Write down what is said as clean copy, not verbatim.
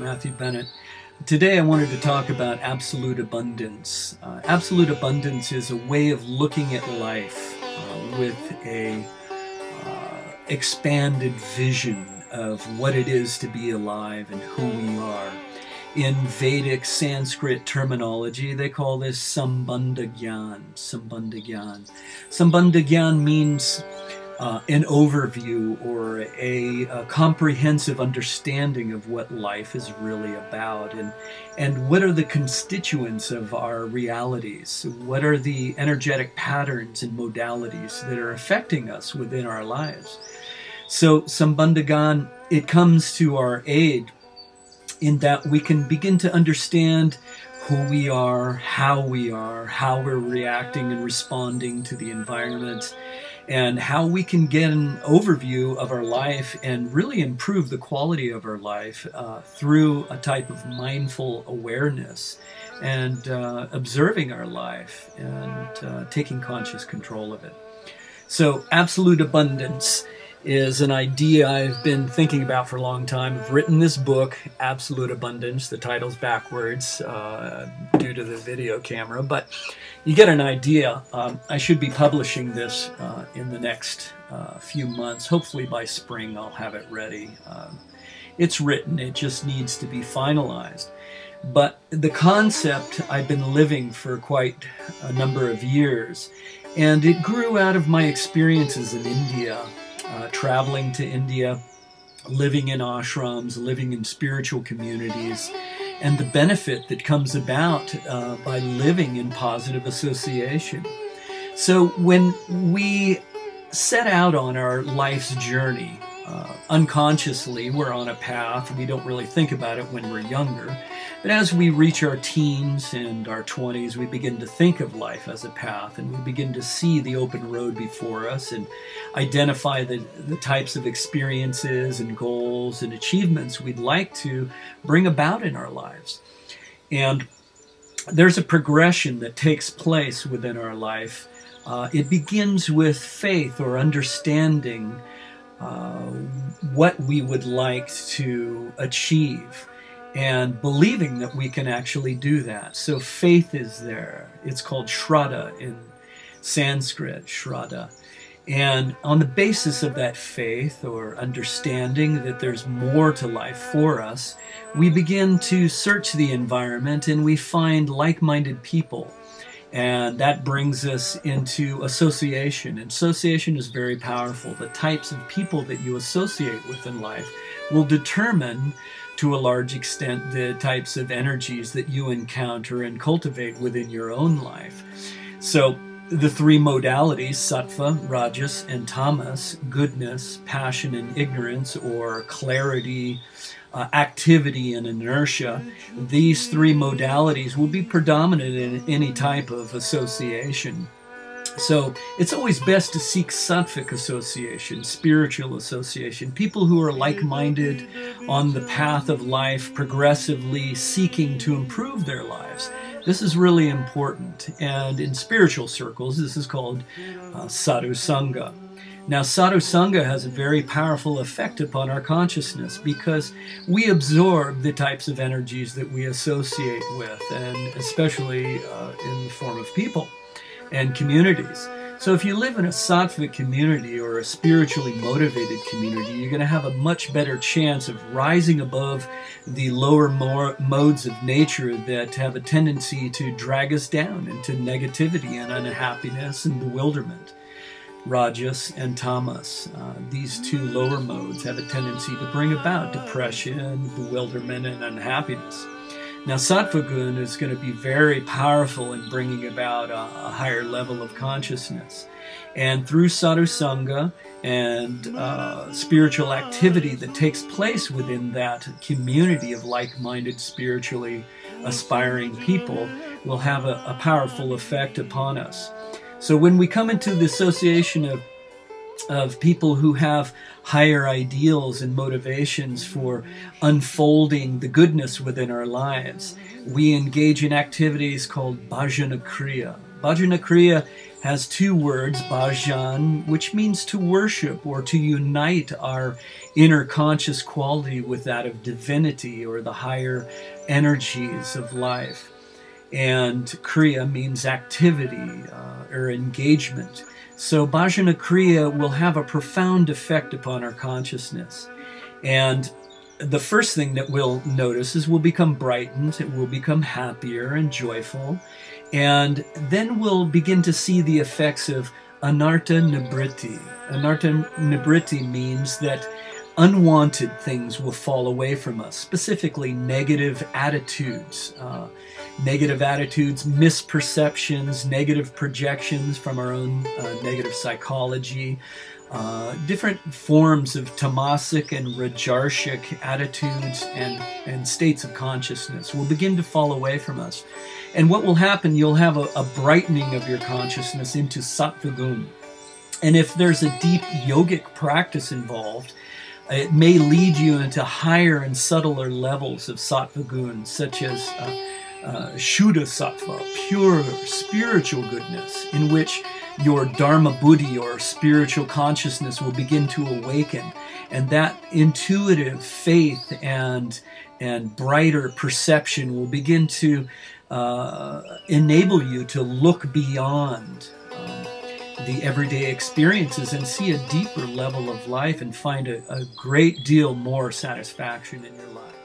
Matthew Bennett. Today I wanted to talk about absolute abundance. Absolute abundance is a way of looking at life with a expanded vision of what it is to be alive and who we are. In Vedic Sanskrit terminology, they call this Sambandha Jnana. Sambandha Jnana. Sambandha Jnana means an overview or a comprehensive understanding of what life is really about and what are the constituents of our realities. What are the energetic patterns and modalities that are affecting us within our lives. So Sambandha Jnana, it comes to our aid in that we can begin to understand who we are, how we're reacting and responding to the environment, and how we can get an overview of our life and really improve the quality of our life through a type of mindful awareness and observing our life and taking conscious control of it. So absolute abundance is an idea I've been thinking about for a long time. I've written this book, Absolute Abundance. The title's backwards due to the video camera, but you get an idea. I should be publishing this in the next few months. Hopefully by spring I'll have it ready. It's written, it just needs to be finalized. But the concept I've been living for quite a number of years, and it grew out of my experiences in India. Traveling to India, living in ashrams, living in spiritual communities, and the benefit that comes about by living in positive association. So when we set out on our life's journey, unconsciously we're on a path. We don't really think about it when we're younger. But as we reach our teens and our 20s, we begin to think of life as a path, and we begin to see the open road before us and identify the types of experiences and goals and achievements we'd like to bring about in our lives. And there's a progression that takes place within our life. It begins with faith or understanding what we would like to achieve, and believing that we can actually do that. So faith is there. It's called Shraddha in Sanskrit, Shraddha. And on the basis of that faith or understanding that there's more to life for us, we begin to search the environment and we find like-minded people. And that brings us into association. Association is very powerful. The types of people that you associate with in life will determine to a large extent the types of energies that you encounter and cultivate within your own life. So the three modalities, sattva, rajas, and tamas, goodness, passion, and ignorance, or clarity, activity, and inertia, these three modalities will be predominant in any type of association. So it's always best to seek sattvic association, spiritual association, people who are like-minded on the path of life, progressively seeking to improve their lives. This is really important, and in spiritual circles, this is called sadhu sangha. Now, sadhu sangha has a very powerful effect upon our consciousness because we absorb the types of energies that we associate with, and especially in the form of people and communities. So if you live in a sattvic community or a spiritually motivated community, you're going to have a much better chance of rising above the lower modes of nature that have a tendency to drag us down into negativity and unhappiness and bewilderment. Rajas and tamas, these two lower modes have a tendency to bring about depression, bewilderment, and unhappiness. Now, sattva guna is going to be very powerful in bringing about a higher level of consciousness. And through sadhu sangha and spiritual activity that takes place within that community of like-minded, spiritually aspiring people will have a powerful effect upon us. So when we come into the association of people who have higher ideals and motivations for unfolding the goodness within our lives, we engage in activities called bhajana kriya. Bhajana Kriya has two words, bhajan, which means to worship or to unite our inner conscious quality with that of divinity or the higher energies of life. And Kriya means activity or engagement. So Bhajana Kriya will have a profound effect upon our consciousness. And the first thing that we'll notice is we'll become brightened, we'll become happier and joyful, and then we'll begin to see the effects of anartha nibriti. Anartha nibriti means that unwanted things will fall away from us, specifically negative attitudes. Negative attitudes, misperceptions, negative projections from our own negative psychology, different forms of tamasic and rajarsic attitudes and states of consciousness will begin to fall away from us. And what will happen, you'll have a brightening of your consciousness into sattva gun. And if there's a deep yogic practice involved, it may lead you into higher and subtler levels of sattva gun, such as Shuddha Sattva, pure spiritual goodness, in which your Dharma Buddhi or spiritual consciousness will begin to awaken. And that intuitive faith and brighter perception will begin to enable you to look beyond the everyday experiences and see a deeper level of life and find a great deal more satisfaction in your life.